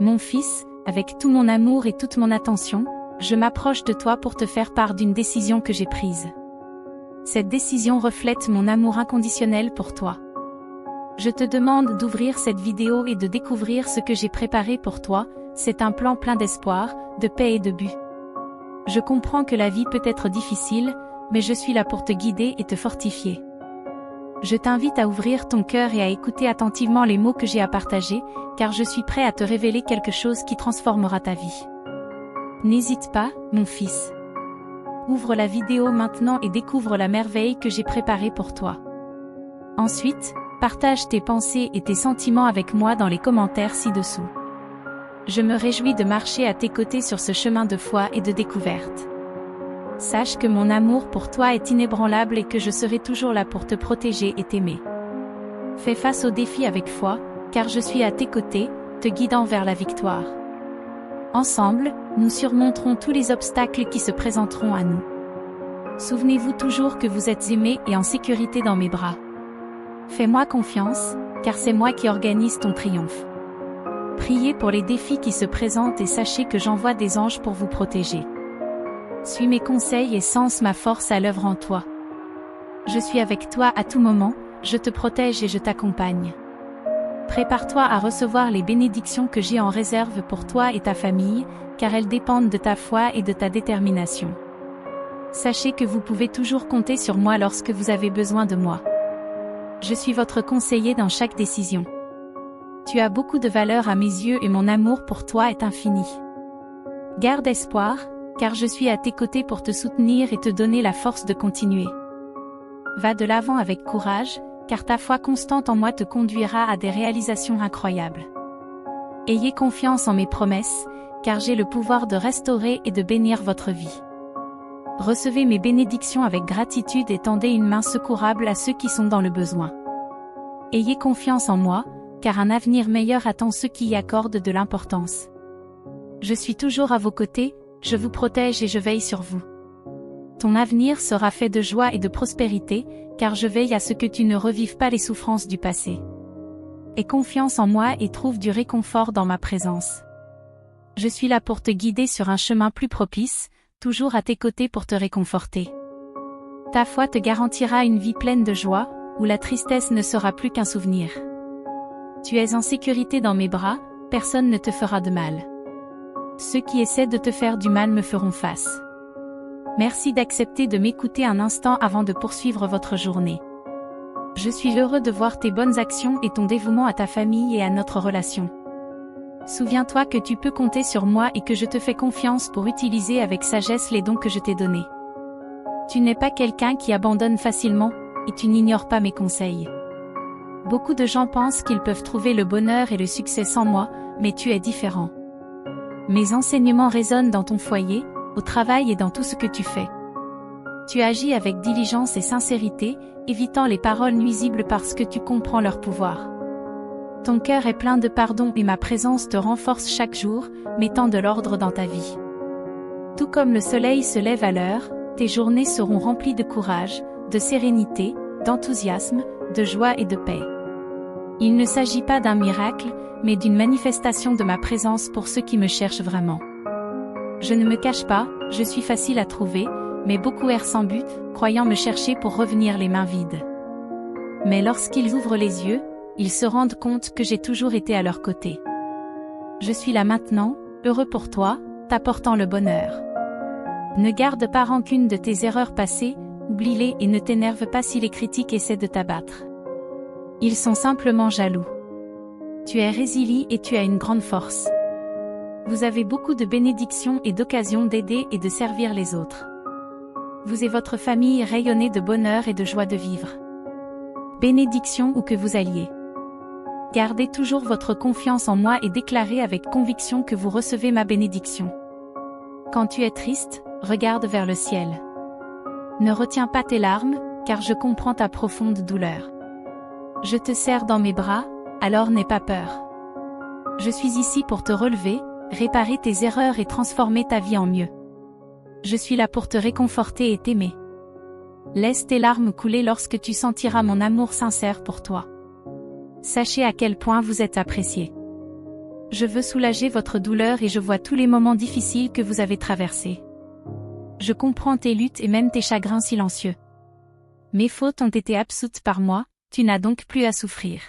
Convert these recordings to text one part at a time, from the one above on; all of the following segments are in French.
Mon fils, avec tout mon amour et toute mon attention, je m'approche de toi pour te faire part d'une décision que j'ai prise. Cette décision reflète mon amour inconditionnel pour toi. Je te demande d'ouvrir cette vidéo et de découvrir ce que j'ai préparé pour toi. C'est un plan plein d'espoir, de paix et de but. Je comprends que la vie peut être difficile, mais je suis là pour te guider et te fortifier. Je t'invite à ouvrir ton cœur et à écouter attentivement les mots que j'ai à partager, car je suis prêt à te révéler quelque chose qui transformera ta vie. N'hésite pas, mon fils. Ouvre la vidéo maintenant et découvre la merveille que j'ai préparée pour toi. Ensuite, partage tes pensées et tes sentiments avec moi dans les commentaires ci-dessous. Je me réjouis de marcher à tes côtés sur ce chemin de foi et de découverte. Sache que mon amour pour toi est inébranlable et que je serai toujours là pour te protéger et t'aimer. Fais face aux défis avec foi, car je suis à tes côtés, te guidant vers la victoire. Ensemble, nous surmonterons tous les obstacles qui se présenteront à nous. Souvenez-vous toujours que vous êtes aimé et en sécurité dans mes bras. Fais-moi confiance, car c'est moi qui organise ton triomphe. Priez pour les défis qui se présentent et sachez que j'envoie des anges pour vous protéger. Suis mes conseils et sens ma force à l'œuvre en toi. Je suis avec toi à tout moment, je te protège et je t'accompagne. Prépare-toi à recevoir les bénédictions que j'ai en réserve pour toi et ta famille, car elles dépendent de ta foi et de ta détermination. Sachez que vous pouvez toujours compter sur moi lorsque vous avez besoin de moi. Je suis votre conseiller dans chaque décision. Tu as beaucoup de valeur à mes yeux et mon amour pour toi est infini. Garde espoir, car je suis à tes côtés pour te soutenir et te donner la force de continuer. Va de l'avant avec courage, car ta foi constante en moi te conduira à des réalisations incroyables. Ayez confiance en mes promesses, car j'ai le pouvoir de restaurer et de bénir votre vie. Recevez mes bénédictions avec gratitude et tendez une main secourable à ceux qui sont dans le besoin. Ayez confiance en moi, car un avenir meilleur attend ceux qui y accordent de l'importance. Je suis toujours à vos côtés, je vous protège et je veille sur vous. Ton avenir sera fait de joie et de prospérité, car je veille à ce que tu ne revives pas les souffrances du passé. Aie confiance en moi et trouve du réconfort dans ma présence. Je suis là pour te guider sur un chemin plus propice, toujours à tes côtés pour te réconforter. Ta foi te garantira une vie pleine de joie, où la tristesse ne sera plus qu'un souvenir. Tu es en sécurité dans mes bras, personne ne te fera de mal. Ceux qui essaient de te faire du mal me feront face. Merci d'accepter de m'écouter un instant avant de poursuivre votre journée. Je suis heureux de voir tes bonnes actions et ton dévouement à ta famille et à notre relation. Souviens-toi que tu peux compter sur moi et que je te fais confiance pour utiliser avec sagesse les dons que je t'ai donnés. Tu n'es pas quelqu'un qui abandonne facilement, et tu n'ignores pas mes conseils. Beaucoup de gens pensent qu'ils peuvent trouver le bonheur et le succès sans moi, mais tu es différent. Mes enseignements résonnent dans ton foyer, au travail et dans tout ce que tu fais. Tu agis avec diligence et sincérité, évitant les paroles nuisibles parce que tu comprends leur pouvoir. Ton cœur est plein de pardon et ma présence te renforce chaque jour, mettant de l'ordre dans ta vie. Tout comme le soleil se lève à l'heure, tes journées seront remplies de courage, de sérénité, d'enthousiasme, de joie et de paix. Il ne s'agit pas d'un miracle, mais d'une manifestation de ma présence pour ceux qui me cherchent vraiment. Je ne me cache pas, je suis facile à trouver, mais beaucoup errent sans but, croyant me chercher pour revenir les mains vides. Mais lorsqu'ils ouvrent les yeux, ils se rendent compte que j'ai toujours été à leur côté. Je suis là maintenant, heureux pour toi, t'apportant le bonheur. Ne garde pas rancune de tes erreurs passées, oublie-les et ne t'énerve pas si les critiques essaient de t'abattre. Ils sont simplement jaloux. Tu es résilient et tu as une grande force. Vous avez beaucoup de bénédictions et d'occasions d'aider et de servir les autres. Vous et votre famille rayonnez de bonheur et de joie de vivre. Bénédiction où que vous alliez. Gardez toujours votre confiance en moi et déclarez avec conviction que vous recevez ma bénédiction. Quand tu es triste, regarde vers le ciel. Ne retiens pas tes larmes, car je comprends ta profonde douleur. Je te serre dans mes bras, alors n'aie pas peur. Je suis ici pour te relever, réparer tes erreurs et transformer ta vie en mieux. Je suis là pour te réconforter et t'aimer. Laisse tes larmes couler lorsque tu sentiras mon amour sincère pour toi. Sachez à quel point vous êtes apprécié. Je veux soulager votre douleur et je vois tous les moments difficiles que vous avez traversés. Je comprends tes luttes et même tes chagrins silencieux. Mes fautes ont été absoutes par moi, tu n'as donc plus à souffrir.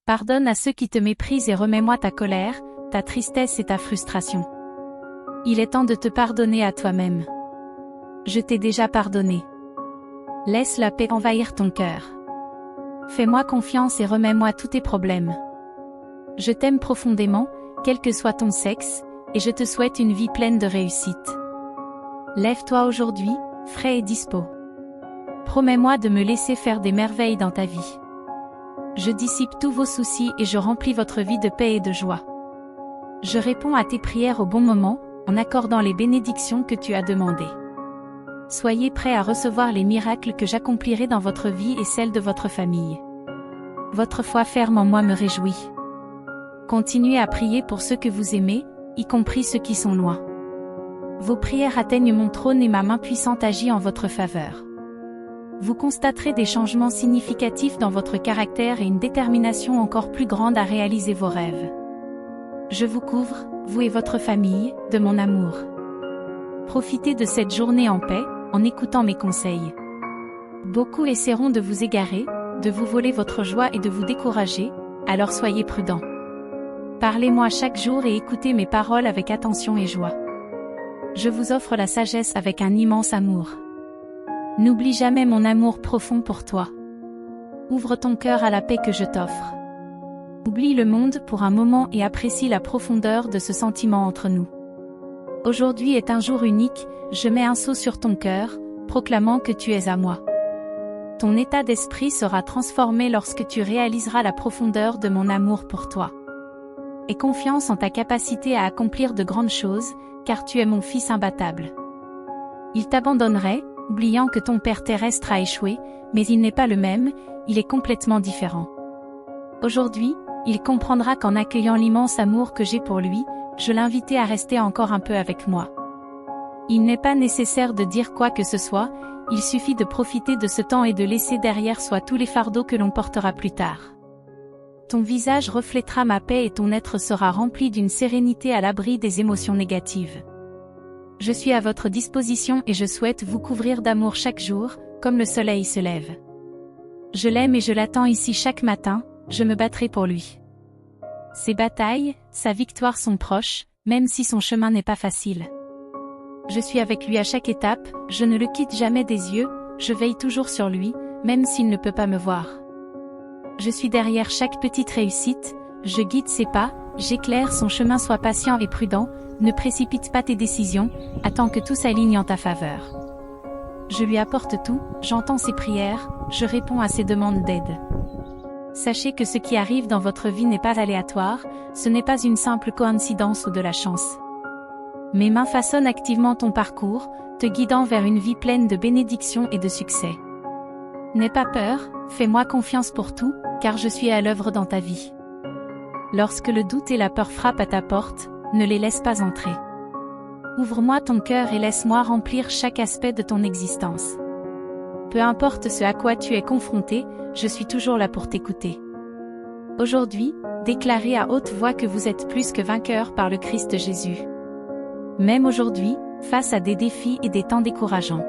Pardonne à ceux qui te méprisent et remets-moi ta colère, ta tristesse et ta frustration. Il est temps de te pardonner à toi-même. Je t'ai déjà pardonné. Laisse la paix envahir ton cœur. Fais-moi confiance et remets-moi tous tes problèmes. Je t'aime profondément, quel que soit ton sexe, et je te souhaite une vie pleine de réussite. Lève-toi aujourd'hui, frais et dispo. Promets-moi de me laisser faire des merveilles dans ta vie. Je dissipe tous vos soucis et je remplis votre vie de paix et de joie. Je réponds à tes prières au bon moment, en accordant les bénédictions que tu as demandées. Soyez prêts à recevoir les miracles que j'accomplirai dans votre vie et celle de votre famille. Votre foi ferme en moi me réjouit. Continuez à prier pour ceux que vous aimez, y compris ceux qui sont loin. Vos prières atteignent mon trône et ma main puissante agit en votre faveur. Vous constaterez des changements significatifs dans votre caractère et une détermination encore plus grande à réaliser vos rêves. Je vous couvre, vous et votre famille, de mon amour. Profitez de cette journée en paix, en écoutant mes conseils. Beaucoup essaieront de vous égarer, de vous voler votre joie et de vous décourager, alors soyez prudents. Parlez-moi chaque jour et écoutez mes paroles avec attention et joie. Je vous offre la sagesse avec un immense amour. N'oublie jamais mon amour profond pour toi. Ouvre ton cœur à la paix que je t'offre. Oublie le monde pour un moment et apprécie la profondeur de ce sentiment entre nous. Aujourd'hui est un jour unique, je mets un sceau sur ton cœur, proclamant que tu es à moi. Ton état d'esprit sera transformé lorsque tu réaliseras la profondeur de mon amour pour toi. Aie confiance en ta capacité à accomplir de grandes choses, car tu es mon fils imbattable. Il t'abandonnerait, oubliant que ton père terrestre a échoué, mais il n'est pas le même, il est complètement différent. Aujourd'hui, il comprendra qu'en accueillant l'immense amour que j'ai pour lui, je l'invitais à rester encore un peu avec moi. Il n'est pas nécessaire de dire quoi que ce soit, il suffit de profiter de ce temps et de laisser derrière soi tous les fardeaux que l'on portera plus tard. Ton visage reflètera ma paix et ton être sera rempli d'une sérénité à l'abri des émotions négatives. Je suis à votre disposition et je souhaite vous couvrir d'amour chaque jour, comme le soleil se lève. Je l'aime et je l'attends ici chaque matin, je me battrai pour lui. Ses batailles, sa victoire sont proches, même si son chemin n'est pas facile. Je suis avec lui à chaque étape, je ne le quitte jamais des yeux, je veille toujours sur lui, même s'il ne peut pas me voir. Je suis derrière chaque petite réussite, je guide ses pas, j'éclaire son chemin, sois patient et prudent, ne précipite pas tes décisions, attends que tout s'aligne en ta faveur. Je lui apporte tout, j'entends ses prières, je réponds à ses demandes d'aide. Sachez que ce qui arrive dans votre vie n'est pas aléatoire, ce n'est pas une simple coïncidence ou de la chance. Mes mains façonnent activement ton parcours, te guidant vers une vie pleine de bénédictions et de succès. N'aie pas peur, fais-moi confiance pour tout, car je suis à l'œuvre dans ta vie. Lorsque le doute et la peur frappent à ta porte, ne les laisse pas entrer. Ouvre-moi ton cœur et laisse-moi remplir chaque aspect de ton existence. Peu importe ce à quoi tu es confronté, je suis toujours là pour t'écouter. Aujourd'hui, déclarez à haute voix que vous êtes plus que vainqueur par le Christ Jésus. Même aujourd'hui, face à des défis et des temps décourageants.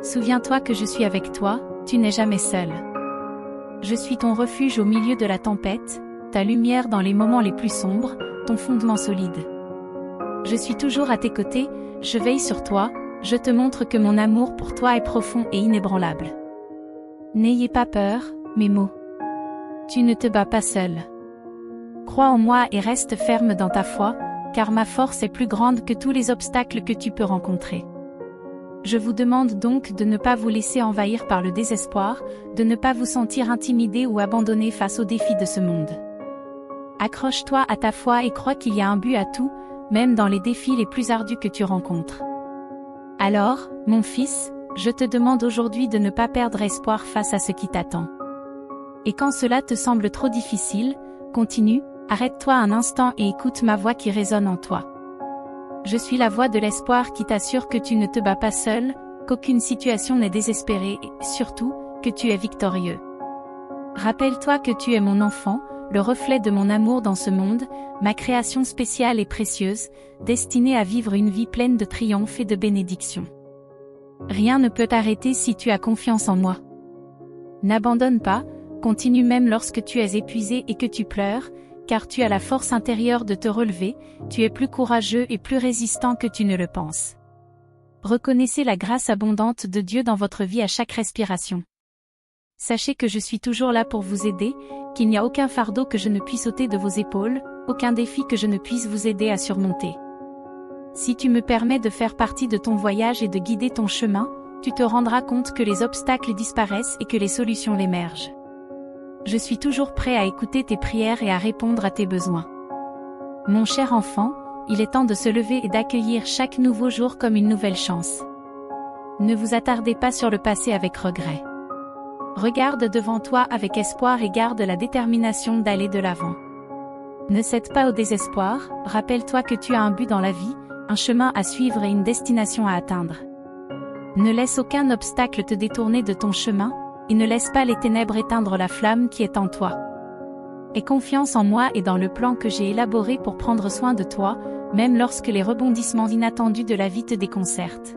Souviens-toi que je suis avec toi, tu n'es jamais seul. Je suis ton refuge au milieu de la tempête, ta lumière dans les moments les plus sombres, ton fondement solide. Je suis toujours à tes côtés, je veille sur toi, je te montre que mon amour pour toi est profond et inébranlable. N'ayez pas peur, mes mots. Tu ne te bats pas seul. Crois en moi et reste ferme dans ta foi, car ma force est plus grande que tous les obstacles que tu peux rencontrer. Je vous demande donc de ne pas vous laisser envahir par le désespoir, de ne pas vous sentir intimidé ou abandonné face aux défis de ce monde. Accroche-toi à ta foi et crois qu'il y a un but à tout, même dans les défis les plus ardus que tu rencontres. Alors, mon fils, je te demande aujourd'hui de ne pas perdre espoir face à ce qui t'attend. Et quand cela te semble trop difficile, continue, arrête-toi un instant et écoute ma voix qui résonne en toi. Je suis la voix de l'espoir qui t'assure que tu ne te bats pas seul, qu'aucune situation n'est désespérée et, surtout, que tu es victorieux. Rappelle-toi que tu es mon enfant, le reflet de mon amour dans ce monde, ma création spéciale et précieuse, destinée à vivre une vie pleine de triomphe et de bénédiction. Rien ne peut t'arrêter si tu as confiance en moi. N'abandonne pas, continue même lorsque tu es épuisé et que tu pleures, car tu as la force intérieure de te relever, tu es plus courageux et plus résistant que tu ne le penses. Reconnaissez la grâce abondante de Dieu dans votre vie à chaque respiration. Sachez que je suis toujours là pour vous aider, qu'il n'y a aucun fardeau que je ne puisse ôter de vos épaules, aucun défi que je ne puisse vous aider à surmonter. Si tu me permets de faire partie de ton voyage et de guider ton chemin, tu te rendras compte que les obstacles disparaissent et que les solutions émergent. Je suis toujours prêt à écouter tes prières et à répondre à tes besoins. Mon cher enfant, il est temps de se lever et d'accueillir chaque nouveau jour comme une nouvelle chance. Ne vous attardez pas sur le passé avec regret. Regarde devant toi avec espoir et garde la détermination d'aller de l'avant. Ne cède pas au désespoir, rappelle-toi que tu as un but dans la vie, un chemin à suivre et une destination à atteindre. Ne laisse aucun obstacle te détourner de ton chemin, et ne laisse pas les ténèbres éteindre la flamme qui est en toi. Aie confiance en moi et dans le plan que j'ai élaboré pour prendre soin de toi, même lorsque les rebondissements inattendus de la vie te déconcertent.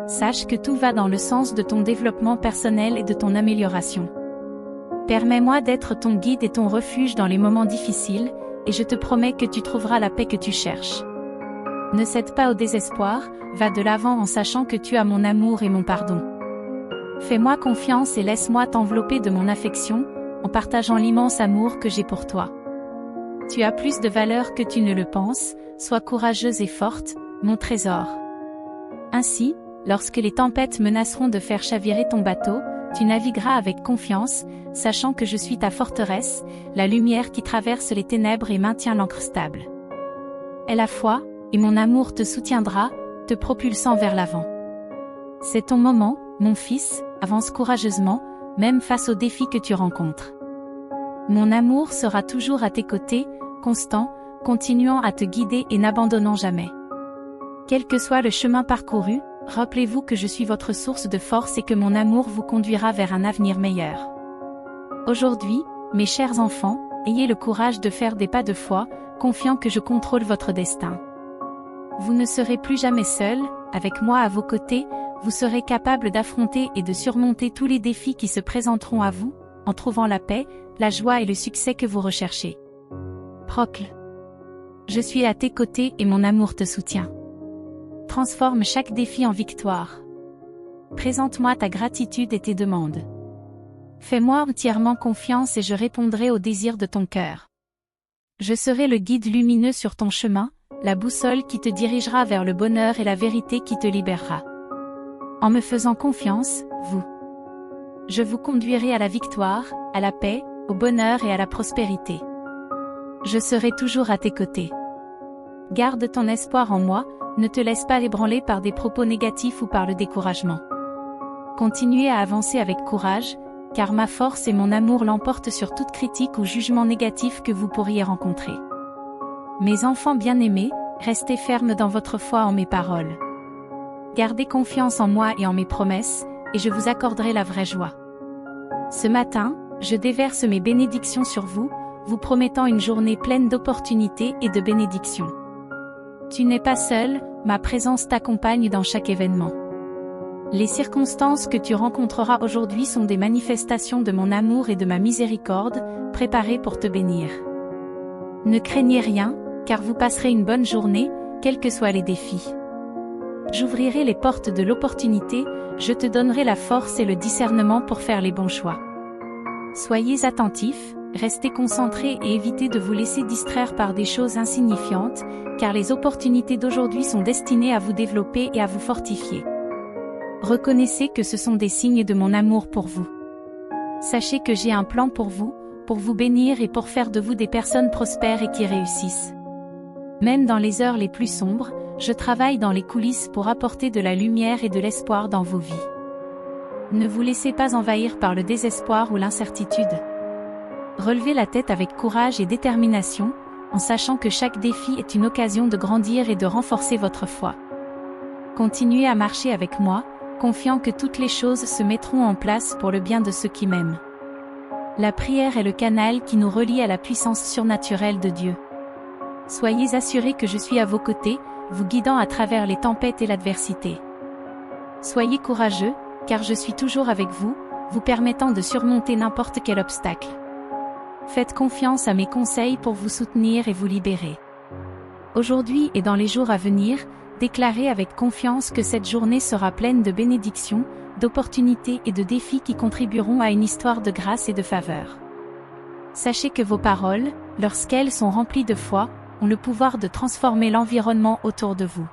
Sache que tout va dans le sens de ton développement personnel et de ton amélioration. Permets-moi d'être ton guide et ton refuge dans les moments difficiles, et je te promets que tu trouveras la paix que tu cherches. Ne cède pas au désespoir, va de l'avant en sachant que tu as mon amour et mon pardon. Fais-moi confiance et laisse-moi t'envelopper de mon affection, en partageant l'immense amour que j'ai pour toi. Tu as plus de valeur que tu ne le penses, sois courageuse et forte, mon trésor. Ainsi, lorsque les tempêtes menaceront de faire chavirer ton bateau, tu navigueras avec confiance, sachant que je suis ta forteresse, la lumière qui traverse les ténèbres et maintient l'ancre stable. Aie la foi, et mon amour te soutiendra, te propulsant vers l'avant. C'est ton moment, mon fils, avance courageusement, même face aux défis que tu rencontres. Mon amour sera toujours à tes côtés, constant, continuant à te guider et n'abandonnant jamais. Quel que soit le chemin parcouru, rappelez-vous que je suis votre source de force et que mon amour vous conduira vers un avenir meilleur. Aujourd'hui, mes chers enfants, ayez le courage de faire des pas de foi, confiant que je contrôle votre destin. Vous ne serez plus jamais seul, avec moi à vos côtés, vous serez capable d'affronter et de surmonter tous les défis qui se présenteront à vous, en trouvant la paix, la joie et le succès que vous recherchez. Procle. Je suis à tes côtés et mon amour te soutient. Transforme chaque défi en victoire. Présente-moi ta gratitude et tes demandes. Fais-moi entièrement confiance et je répondrai aux désirs de ton cœur. Je serai le guide lumineux sur ton chemin, la boussole qui te dirigera vers le bonheur et la vérité qui te libérera. En me faisant confiance, je vous conduirai à la victoire, à la paix, au bonheur et à la prospérité. Je serai toujours à tes côtés. Garde ton espoir en moi, ne te laisse pas ébranler par des propos négatifs ou par le découragement. Continuez à avancer avec courage, car ma force et mon amour l'emportent sur toute critique ou jugement négatif que vous pourriez rencontrer. Mes enfants bien-aimés, restez fermes dans votre foi en mes paroles. Gardez confiance en moi et en mes promesses, et je vous accorderai la vraie joie. Ce matin, je déverse mes bénédictions sur vous, vous promettant une journée pleine d'opportunités et de bénédictions. Tu n'es pas seul, ma présence t'accompagne dans chaque événement. Les circonstances que tu rencontreras aujourd'hui sont des manifestations de mon amour et de ma miséricorde, préparées pour te bénir. Ne craignez rien, car vous passerez une bonne journée, quels que soient les défis. J'ouvrirai les portes de l'opportunité, je te donnerai la force et le discernement pour faire les bons choix. Soyez attentifs, restez concentrés et évitez de vous laisser distraire par des choses insignifiantes, car les opportunités d'aujourd'hui sont destinées à vous développer et à vous fortifier. Reconnaissez que ce sont des signes de mon amour pour vous. Sachez que j'ai un plan pour vous bénir et pour faire de vous des personnes prospères et qui réussissent. Même dans les heures les plus sombres, je travaille dans les coulisses pour apporter de la lumière et de l'espoir dans vos vies. Ne vous laissez pas envahir par le désespoir ou l'incertitude. Relevez la tête avec courage et détermination, en sachant que chaque défi est une occasion de grandir et de renforcer votre foi. Continuez à marcher avec moi, confiant que toutes les choses se mettront en place pour le bien de ceux qui m'aiment. La prière est le canal qui nous relie à la puissance surnaturelle de Dieu. Soyez assurés que je suis à vos côtés, vous guidant à travers les tempêtes et l'adversité. Soyez courageux, car je suis toujours avec vous, vous permettant de surmonter n'importe quel obstacle. Faites confiance à mes conseils pour vous soutenir et vous libérer. Aujourd'hui et dans les jours à venir, déclarez avec confiance que cette journée sera pleine de bénédictions, d'opportunités et de défis qui contribueront à une histoire de grâce et de faveur. Sachez que vos paroles, lorsqu'elles sont remplies de foi, ont le pouvoir de transformer l'environnement autour de vous.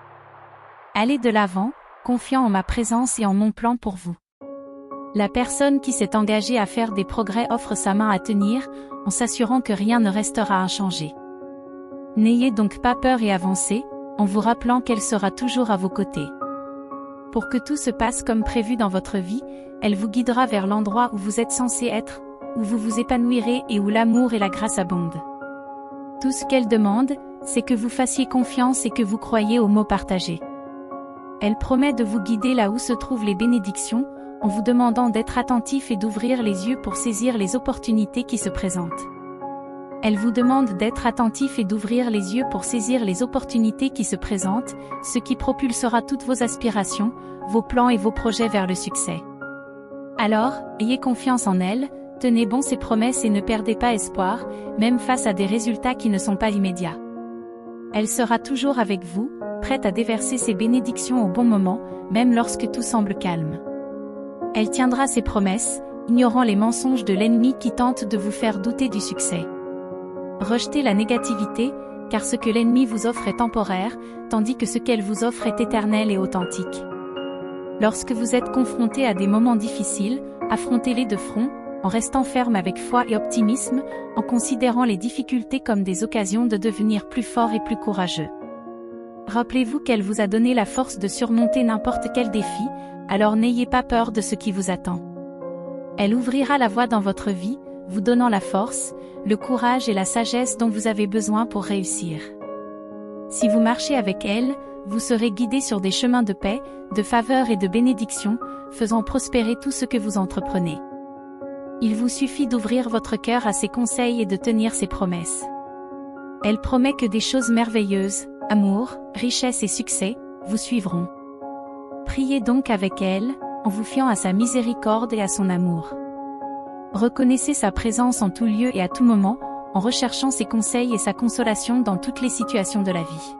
Allez de l'avant, confiant en ma présence et en mon plan pour vous. La personne qui s'est engagée à faire des progrès offre sa main à tenir, en s'assurant que rien ne restera inchangé. N'ayez donc pas peur et avancez, en vous rappelant qu'elle sera toujours à vos côtés. Pour que tout se passe comme prévu dans votre vie, elle vous guidera vers l'endroit où vous êtes censé être, où vous vous épanouirez et où l'amour et la grâce abondent. Tout ce qu'elle demande, c'est que vous fassiez confiance et que vous croyiez aux mots partagés. Elle promet de vous guider là où se trouvent les bénédictions, en vous demandant d'être attentif et d'ouvrir les yeux pour saisir les opportunités qui se présentent. Elle vous demande d'être attentif et d'ouvrir les yeux pour saisir les opportunités qui se présentent, ce qui propulsera toutes vos aspirations, vos plans et vos projets vers le succès. Alors, ayez confiance en elle, tenez bon ses promesses et ne perdez pas espoir, même face à des résultats qui ne sont pas immédiats. Elle sera toujours avec vous, prête à déverser ses bénédictions au bon moment, même lorsque tout semble calme. Elle tiendra ses promesses, ignorant les mensonges de l'ennemi qui tente de vous faire douter du succès. Rejetez la négativité, car ce que l'ennemi vous offre est temporaire, tandis que ce qu'elle vous offre est éternel et authentique. Lorsque vous êtes confronté à des moments difficiles, affrontez-les de front, en restant ferme avec foi et optimisme, en considérant les difficultés comme des occasions de devenir plus fort et plus courageux. Rappelez-vous qu'elle vous a donné la force de surmonter n'importe quel défi, alors n'ayez pas peur de ce qui vous attend. Elle ouvrira la voie dans votre vie, vous donnant la force, le courage et la sagesse dont vous avez besoin pour réussir. Si vous marchez avec elle, vous serez guidé sur des chemins de paix, de faveur et de bénédiction, faisant prospérer tout ce que vous entreprenez. Il vous suffit d'ouvrir votre cœur à ses conseils et de tenir ses promesses. Elle promet que des choses merveilleuses, amour, richesse et succès, vous suivront. Priez donc avec elle, en vous fiant à sa miséricorde et à son amour. Reconnaissez sa présence en tout lieu et à tout moment, en recherchant ses conseils et sa consolation dans toutes les situations de la vie.